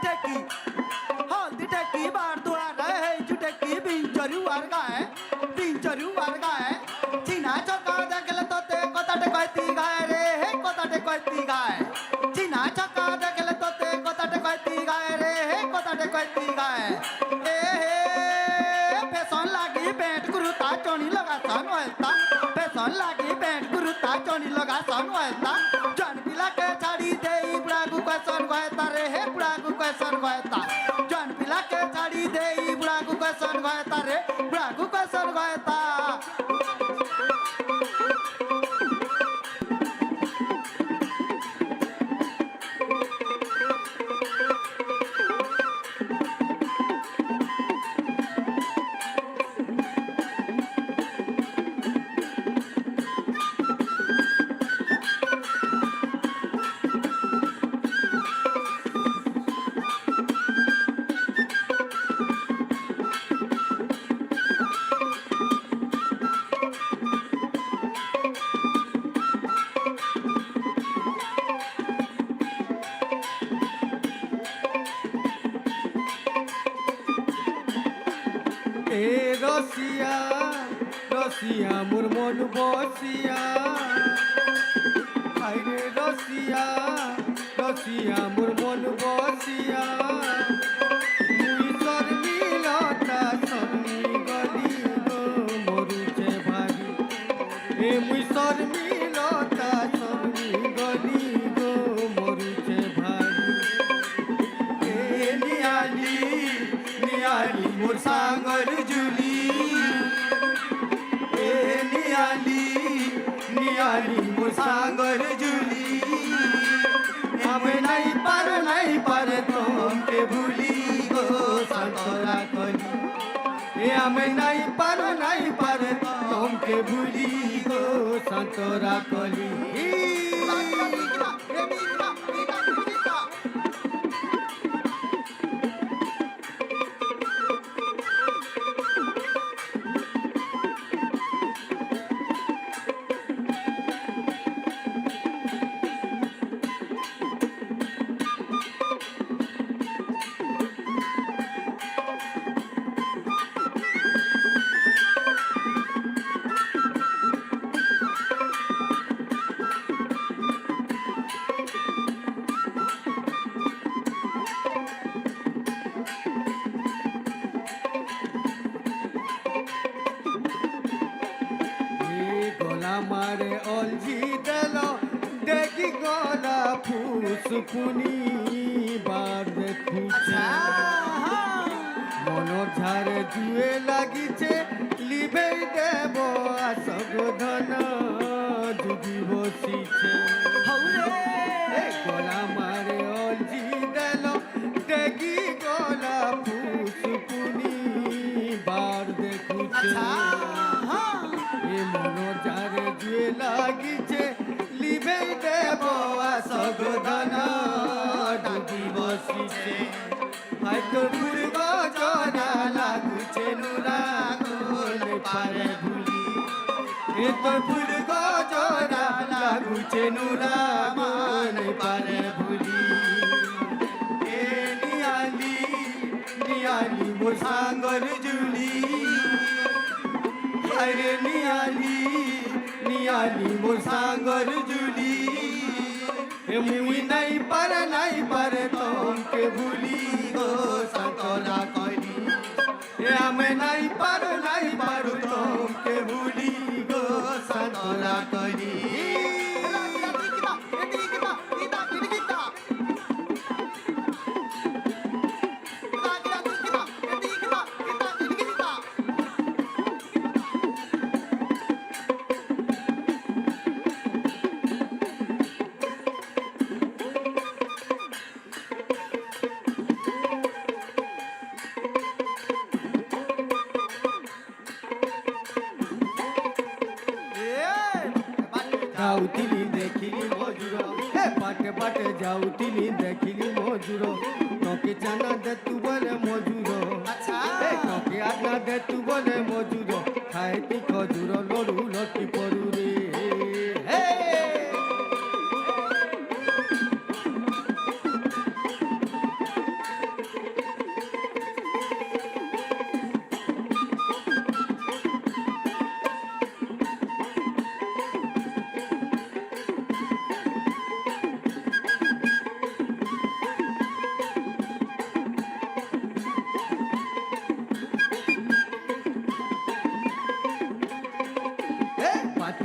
टेकी हल्दी टेकी बार दुआर है जुटेकी बिंचरू वार गाए चिना चका देखले तोते कताटे कहती गाय रे हे कताटे कहती गाय चिना चका देखले तोते कताटे कहती गाय रे हे कताटे कहती गाय ए हे फैशन लागी पेंट कुरुता चोनी लगा सन होता फैशन लागी पेंट कुरुता चोनी लगा सन होता जन पिला के छाड़ी दे बुढ़ा गु क्वेश्चन गयता रे हे बुढ़ा गु क्वेश्चन गयता जन पिला के छाड़ी दे बुढ़ा गु क्वेश्चन गयता रे बुढ़ा गु क्वेश्चन गयता রসিয়া রসিয়া মোর মন বসিয়া আইরে রসিয়া রসিয়া মোর মন বসিয়া মুই শর্মিলতা শর্মি গলি গো মরুছে ভারি এ মুই শর্মিলতা শর্মি গলি গো মরুছে ভারি এ নিয়ালি নিয়ালি মোর সাঙ্গর জুলি এ নিয়ালি নিয়ালি মোর সাঙ্গর জুলি আমি নাই পারে তোমকে ভুলি গো সান্তরা কলি এ আমি নাই পারে তোমকে ভুলি গো সান্তরা কলি আমারে অলঝি দেল দেখি গলা ফুসকুনি বার দেখুছে মনর ঝাড়ে জুয়ে লাগিছে লিবে দেব আসগধন যুগি বসিছে গলা মারে অলঝি দেল দেখি গলা ফুসকুনি বার দেখুছে মনোর যারে জুয়ে লাগিছে লিবে দেব আসগধন ডুবি বসিছে হয়তো ফুল গজরা লাগুছে নুরা কোন পারে ভুলি এ তো ফুল গজরা লাগুছে নুরা কোন পারে ভুলি এ নিয়ালি নিয়ালি মোর সাঙ্গর জুলি আরে নিয়ালি নিয়ালি মোর সাঙ্গর জুলি মুই নাই পারে তোমকে ভুলি গো সান্তরা কলি এ আমি নাই পারু তোমকে ভুলি গো সান্তরা কলি যাউতিলি দেখিলি মজুর বাটে বাটে যাউতিলি দেখিলি মজুর তোকে জানা দে তু বলে মজুর তোকে আনা দে তু বলে মজুর খায় তি খজুর লড়ু লটি পড়ু রে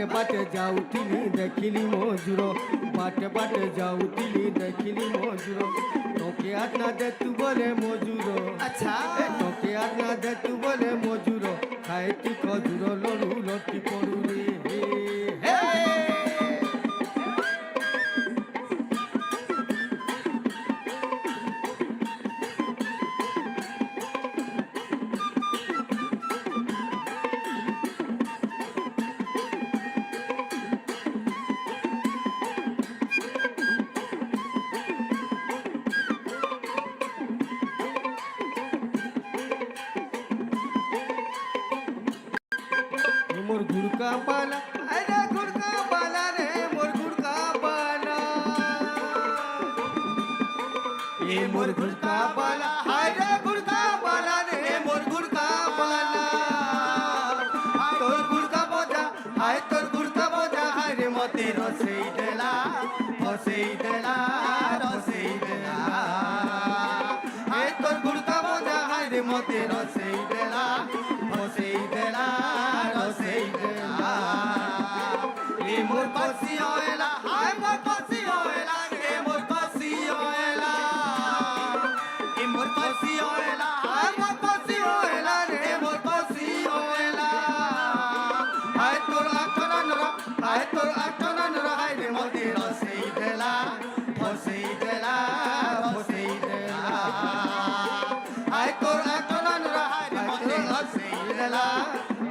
বাটে বাটে যাଉଥିଲି দেখিলি মজুর বাটে বাটে যাউଥିଲି দেখিলি মজুর তোকে আর না দে তু বলে মজুর আচ্ছা তোকে আর না দে তু বলে মজুর খাইতি খজুর লড়ু লটি পড়ু রে হে মোর ঘুরকা পালা আরে ঘুরকা পালা রে মোর ঘুরকা পালা এ মোর ঘুরকা পালা হায় রে ঘুরকা পালা রে মোর ঘুরকা পালা তোর ঘুরকা বোঝা হায় তোর ঘুরকা বোঝা হায় রে মতে রসেই দেলা রসেই দেলা রসেই দেলা হায় তোর ঘুরকা বোঝা হায় রে মতে রসেই দেলা রসেই দেলা রসেই দেলা এ মোর কসি ওয়েলা হায় মোর কসি ওয়েলা রে মোর কসি ওয়েলা এ মোর কসি ওয়েলা হায় মোর কসি ওয়েলা রে মোর কসি ওয়েলা হায় তোর আটনা নরা হায় তোর আটনা নরা হায় রে মতে রসেই দেলা রসেই দেলা রসেই দেলা হায় তোর আটনা নরা হায় রে মতে রসেই দেলা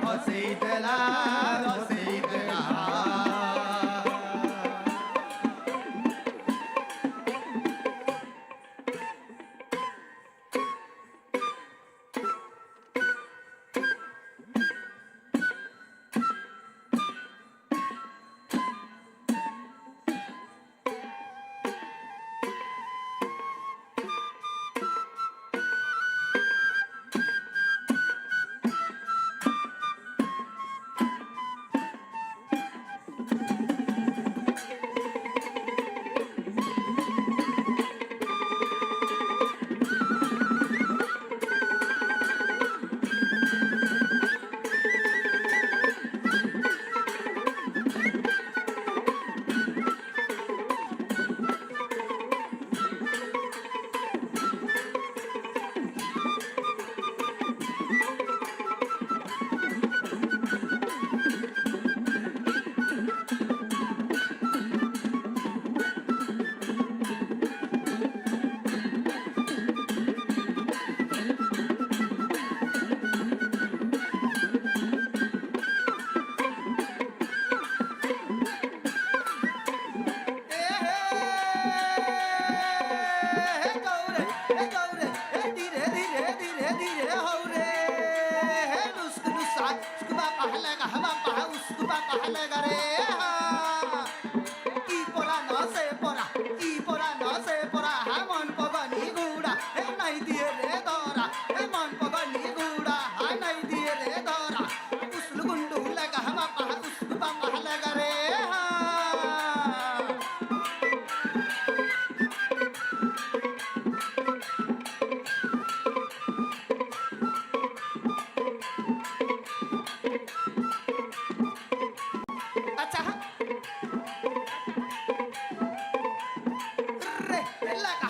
রসেই দেলা রসেই দেলা আচ্ছা রে লাগা